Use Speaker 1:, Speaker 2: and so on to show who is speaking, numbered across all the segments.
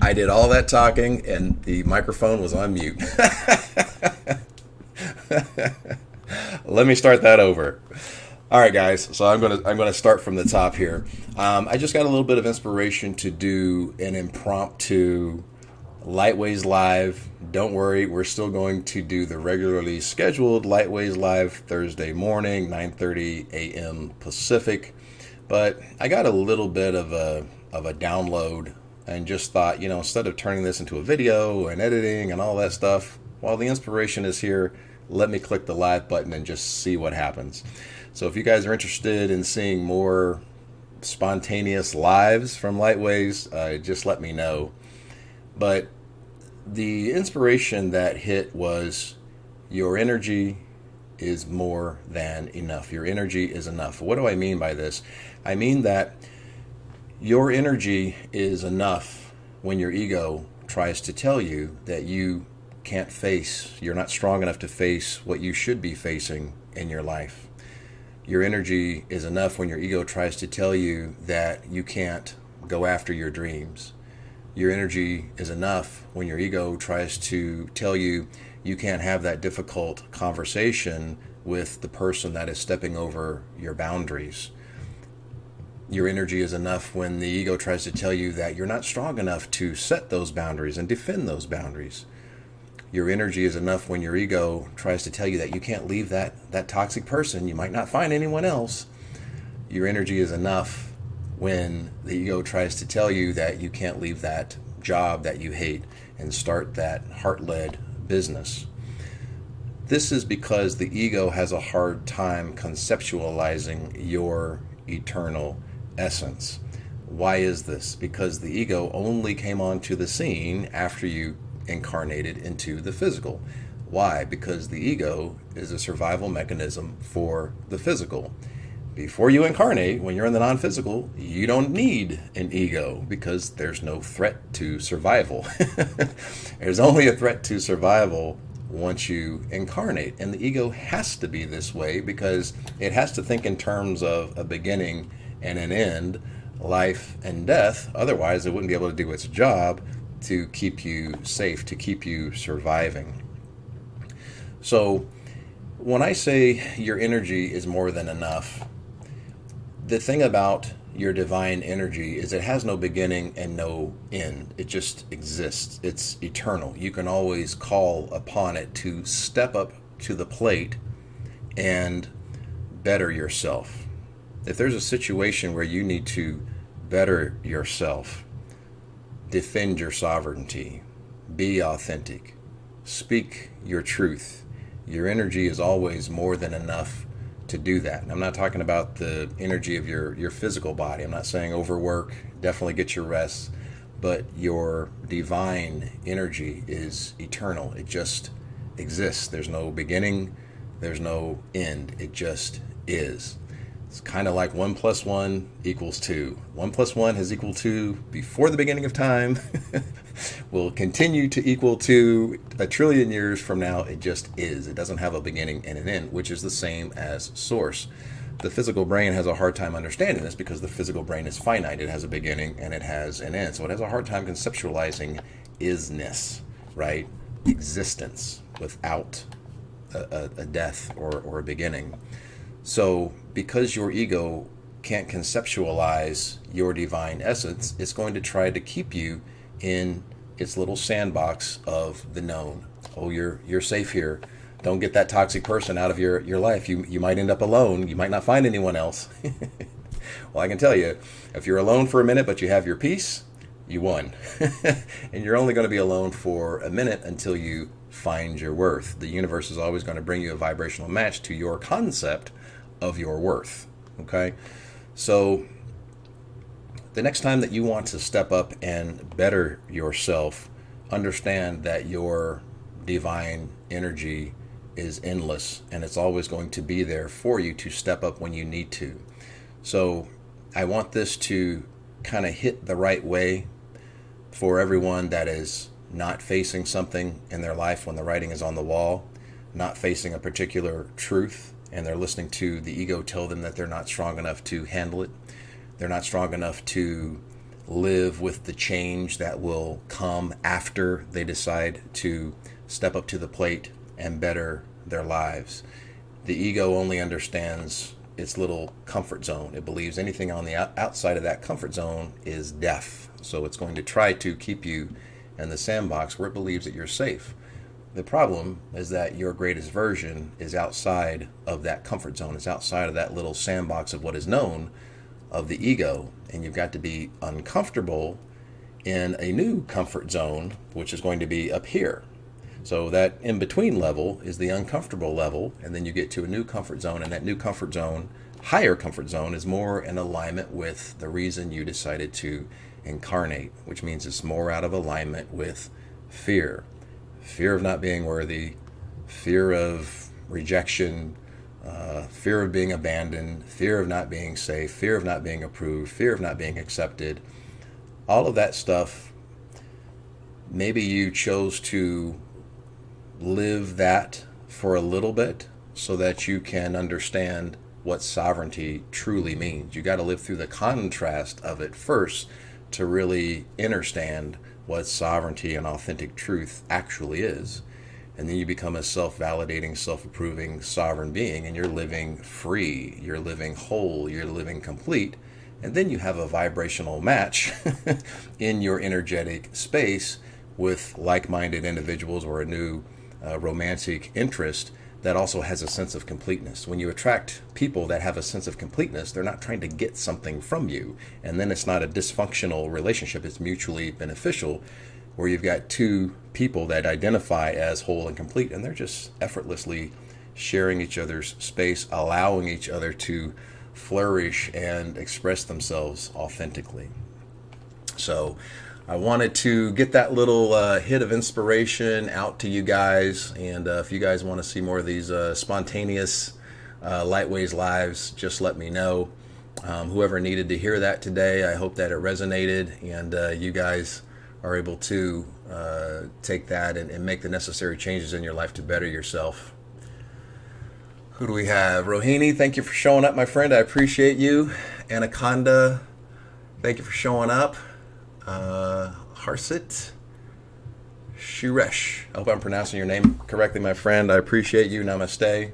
Speaker 1: I did all that talking and the microphone was on mute. Let me start that over. All right, guys. So I'm gonna start from the top here. I just got a little bit of inspiration to do an impromptu Lightways Live. Don't worry, we're still going to do the regularly scheduled Lightways Live Thursday morning, 9:30 a.m. Pacific. But I got a little bit of a download and just thought, instead of turning this into a video and editing and all that stuff, while the inspiration is here, let me click the live button and just see what happens. So if you guys are interested in seeing more spontaneous lives from Lightways, just let me know. But the inspiration that hit was your energy is more than enough. Your energy is enough. What do I mean by this? I mean that your energy is enough when your ego tries to tell you that you can't face, you're not strong enough to face what you should be facing in your life. Your energy is enough when your ego tries to tell you that you can't go after your dreams. Your energy is enough when your ego tries to tell you you can't have that difficult conversation with the person that is stepping over your boundaries. Your energy is enough when the ego tries to tell you that you're not strong enough to set those boundaries and defend those boundaries. Your energy is enough when your ego tries to tell you that you can't leave that toxic person. You might not find anyone else. Your energy is enough when the ego tries to tell you that you can't leave that job that you hate and start that heart-led business. This is because the ego has a hard time conceptualizing your eternal essence. Why is this? Because the ego only came onto the scene after you incarnated into the physical. Why? Because the ego is a survival mechanism for the physical. Before you incarnate, when you're in the non-physical, you don't need an ego because there's no threat to survival. There's only a threat to survival once you incarnate. And the ego has to be this way because it has to think in terms of a beginning and an end, life and death. Otherwise, it wouldn't be able to do its job to keep you safe, to keep you surviving. So when I say your energy is more than enough, the thing about your divine energy is it has no beginning and no end. It just exists. It's eternal. You can always call upon it to step up to the plate and better yourself. If there's a situation where you need to better yourself, defend your sovereignty, be authentic, speak your truth, your energy is always more than enough to do that. And I'm not talking about the energy of your physical body. I'm not saying overwork, definitely get your rest, but your divine energy is eternal. It just exists. There's no beginning, there's no end. It just is. It's kind of like 1 + 1 = 2. 1 + 1 has equal 2 before the beginning of time. Will continue to equal 2 a trillion years from now. It just is. It doesn't have a beginning and an end, which is the same as source. The physical brain has a hard time understanding this because the physical brain is finite. It has a beginning and it has an end. So it has a hard time conceptualizing isness, right? Existence without a death or a beginning. So because your ego can't conceptualize your divine essence, it's going to try to keep you in its little sandbox of the known. Oh, you're safe here. Don't get that toxic person out of your life. You might end up alone. You might not find anyone else. Well, I can tell you, if you're alone for a minute but you have your peace, you won. And you're only going to be alone for a minute until you find your worth. The universe is always going to bring you a vibrational match to your concept of your worth. Okay? So the next time that you want to step up and better yourself, understand that your divine energy is endless and it's always going to be there for you to step up when you need to. So I want this to kind of hit the right way for everyone that is not facing something in their life when the writing is on the wall, not facing a particular truth, and they're listening to the ego tell them that they're not strong enough to handle it. They're not strong enough to live with the change that will come after they decide to step up to the plate and better their lives. The ego only understands its little comfort zone. It believes anything on the outside of that comfort zone is death. So it's going to try to keep you in the sandbox where it believes that you're safe. The problem is that your greatest version is outside of that comfort zone. It's outside of that little sandbox of what is known of the ego. And you've got to be uncomfortable in a new comfort zone, which is going to be up here. So that in-between level is the uncomfortable level, and then you get to a new comfort zone, and that new comfort zone, higher comfort zone, is more in alignment with the reason you decided to incarnate, which means it's more out of alignment with fear. Fear of not being worthy, fear of rejection, fear of being abandoned, fear of not being safe, fear of not being approved, fear of not being accepted. All of that stuff, maybe you chose to live that for a little bit so that you can understand what sovereignty truly means. You got to live through the contrast of it first to really understand what sovereignty and authentic truth actually is. And then you become a self-validating, self-approving, sovereign being, and you're living free, you're living whole, you're living complete. And then you have a vibrational match in your energetic space with like-minded individuals or a new romantic interest that also has a sense of completeness. When you attract people that have a sense of completeness, they're not trying to get something from you. And then it's not a dysfunctional relationship. It's mutually beneficial, where you've got two people that identify as whole and complete, and they're just effortlessly sharing each other's space, allowing each other to flourish and express themselves authentically. So I wanted to get that little hit of inspiration out to you guys. And if you guys want to see more of these spontaneous Lightways lives, just let me know. Whoever needed to hear that today, I hope that it resonated and you guys are able to take that and make the necessary changes in your life to better yourself. Who do we have? Rohini, thank you for showing up, my friend. I appreciate you. Anaconda, thank you for showing up. Harsit Shuresh, I hope I'm pronouncing your name correctly, my friend. I appreciate you. Namaste.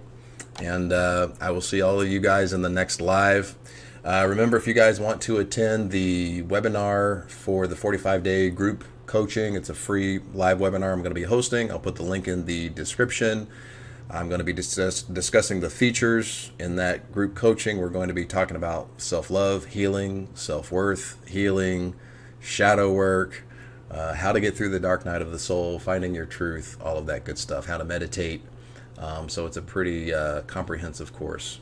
Speaker 1: And I will see all of you guys in the next live. Remember, if you guys want to attend the webinar for the 45-day group coaching, it's a free live webinar I'm going to be hosting. I'll put the link in the description. I'm going to be discussing the features in that group coaching. We're going to be talking about self-love, healing, self-worth, healing, shadow work, how to get through the dark night of the soul, finding your truth, all of that good stuff, how to meditate. So it's a pretty comprehensive course.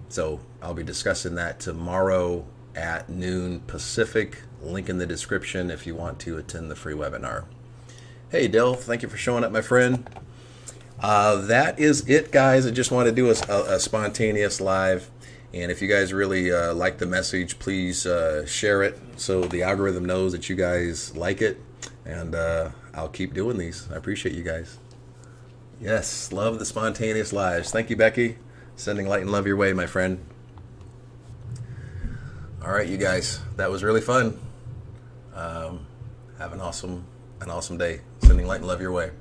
Speaker 1: So I'll be discussing that tomorrow at noon Pacific. Link in the description if you want to attend the free webinar. Hey, Dell, thank you for showing up, my friend. That is it, guys. I just want to do a spontaneous live. And if you guys really like the message, please share it so the algorithm knows that you guys like it. And I'll keep doing these. I appreciate you guys. Yes, love the spontaneous lives. Thank you, Becky. Sending light and love your way, my friend. All right, you guys. That was really fun. Have an awesome day. Sending light and love your way.